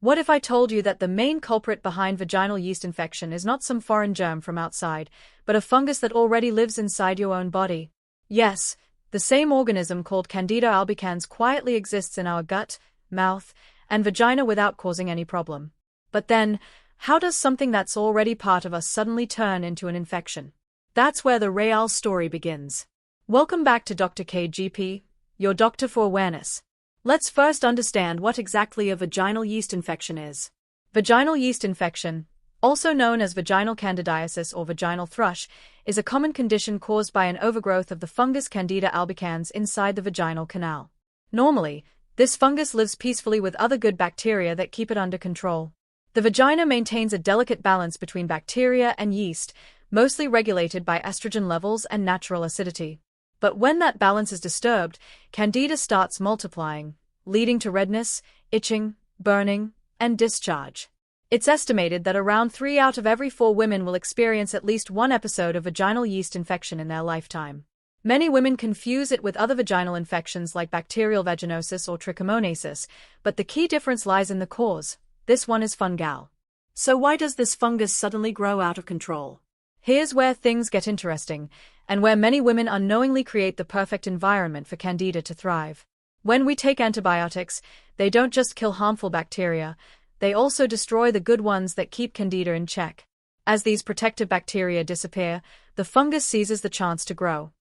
What if I told you that the main culprit behind vaginal yeast infection is not some foreign germ from outside, but a fungus that already lives inside your own body? Yes, the same organism called Candida albicans quietly exists in our gut, mouth, and vagina without causing any problem. But then, how does something that's already part of us suddenly turn into an infection? That's where the real story begins. Welcome back to Dr. Kade GP, your doctor for awareness. Let's first understand what exactly a vaginal yeast infection is. Vaginal yeast infection, also known as vaginal candidiasis or vaginal thrush, is a common condition caused by an overgrowth of the fungus Candida albicans inside the vaginal canal. Normally, this fungus lives peacefully with other good bacteria that keep it under control. The vagina maintains a delicate balance between bacteria and yeast, mostly regulated by estrogen levels and natural acidity. But when that balance is disturbed, Candida starts multiplying, leading to redness, itching, burning, and discharge. It's estimated that around 3 out of every 4 women will experience at least one episode of vaginal yeast infection in their lifetime. Many women confuse it with other vaginal infections like bacterial vaginosis or trichomoniasis, but the key difference lies in the cause. This one is fungal. So why does this fungus suddenly grow out of control? Here's where things get interesting, and where many women unknowingly create the perfect environment for Candida to thrive. When we take antibiotics, they don't just kill harmful bacteria, they also destroy the good ones that keep Candida in check. As these protective bacteria disappear, the fungus seizes the chance to grow.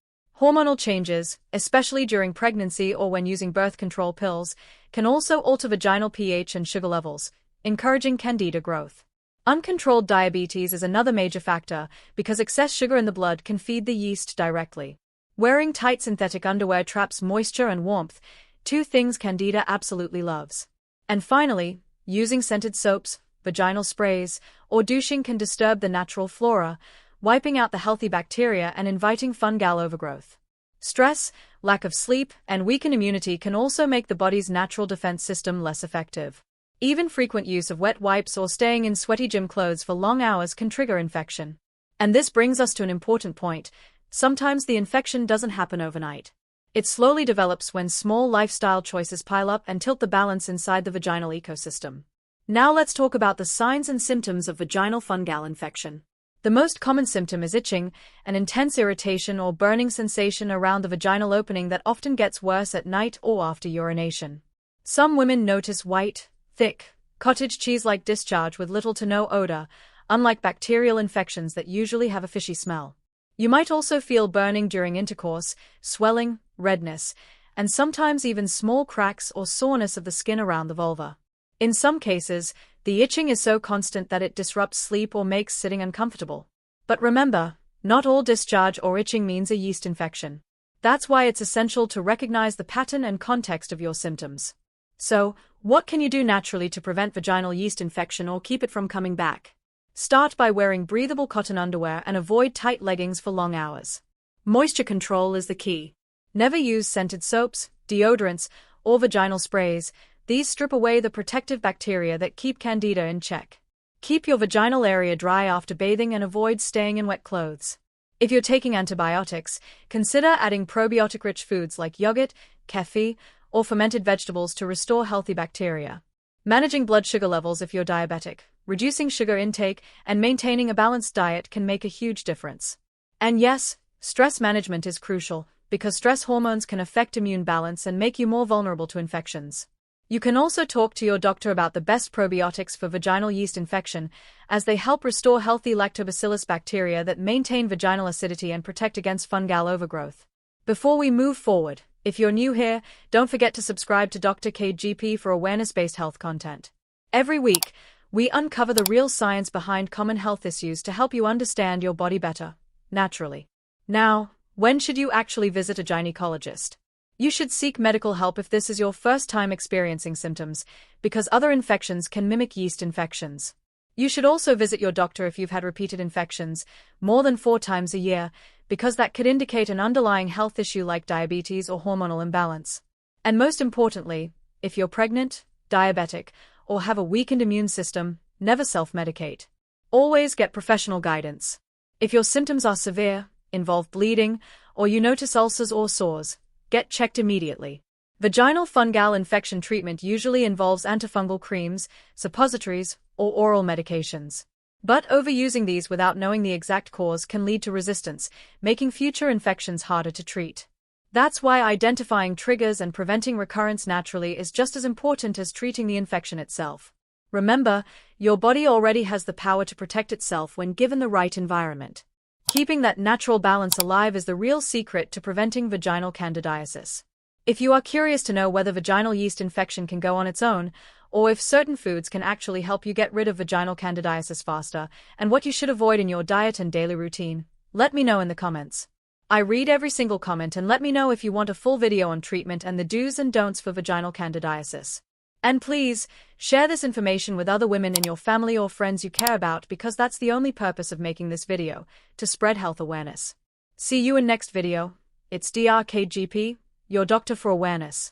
Hormonal changes, especially during pregnancy or when using birth control pills, can also alter vaginal pH and sugar levels, encouraging Candida growth. Uncontrolled diabetes is another major factor because excess sugar in the blood can feed the yeast directly. Wearing tight synthetic underwear traps moisture and warmth, 2 things Candida absolutely loves. And finally, using scented soaps, vaginal sprays, or douching can disturb the natural flora, wiping out the healthy bacteria and inviting fungal overgrowth. Stress, lack of sleep, and weakened immunity can also make the body's natural defense system less effective. Even frequent use of wet wipes or staying in sweaty gym clothes for long hours can trigger infection. And this brings us to an important point. Sometimes the infection doesn't happen overnight. It slowly develops when small lifestyle choices pile up and tilt the balance inside the vaginal ecosystem. Now let's talk about the signs and symptoms of vaginal fungal infection. The most common symptom is itching, an intense irritation or burning sensation around the vaginal opening that often gets worse at night or after urination. Some women notice white, thick, cottage cheese-like discharge with little to no odor, unlike bacterial infections that usually have a fishy smell. You might also feel burning during intercourse, swelling, redness, and sometimes even small cracks or soreness of the skin around the vulva. In some cases, the itching is so constant that it disrupts sleep or makes sitting uncomfortable. But remember, not all discharge or itching means a yeast infection. That's why it's essential to recognize the pattern and context of your symptoms. So, what can you do naturally to prevent vaginal yeast infection or keep it from coming back? Start by wearing breathable cotton underwear and avoid tight leggings for long hours. Moisture control is the key. Never use scented soaps, deodorants, or vaginal sprays. These strip away the protective bacteria that keep Candida in check. Keep your vaginal area dry after bathing and avoid staying in wet clothes. If you're taking antibiotics, consider adding probiotic-rich foods like yogurt, kefir, or fermented vegetables to restore healthy bacteria. Managing blood sugar levels if you're diabetic, reducing sugar intake, and maintaining a balanced diet can make a huge difference. And yes, stress management is crucial, because stress hormones can affect immune balance and make you more vulnerable to infections. You can also talk to your doctor about the best probiotics for vaginal yeast infection, as they help restore healthy lactobacillus bacteria that maintain vaginal acidity and protect against fungal overgrowth. Before we move forward, if you're new here, don't forget to subscribe to Dr. Kade GP for awareness-based health content. Every week, we uncover the real science behind common health issues to help you understand your body better, naturally. Now, when should you actually visit a gynecologist? You should seek medical help if this is your first time experiencing symptoms, because other infections can mimic yeast infections. You should also visit your doctor if you've had repeated infections, more than 4 times a year, because that could indicate an underlying health issue like diabetes or hormonal imbalance. And most importantly, if you're pregnant, diabetic, or have a weakened immune system, never self-medicate. Always get professional guidance. If your symptoms are severe, involve bleeding, or you notice ulcers or sores, get checked immediately. Vaginal fungal infection treatment usually involves antifungal creams, suppositories, or oral medications. But overusing these without knowing the exact cause can lead to resistance, making future infections harder to treat. That's why identifying triggers and preventing recurrence naturally is just as important as treating the infection itself. Remember, your body already has the power to protect itself when given the right environment. Keeping that natural balance alive is the real secret to preventing vaginal candidiasis. If you are curious to know whether vaginal yeast infection can go on its own, or if certain foods can actually help you get rid of vaginal candidiasis faster, and what you should avoid in your diet and daily routine, let me know in the comments. I read every single comment, and let me know if you want a full video on treatment and the do's and don'ts for vaginal candidiasis. And please, share this information with other women in your family or friends you care about, because that's the only purpose of making this video, to spread health awareness. See you in next video. It's Dr.kade, your doctor for awareness.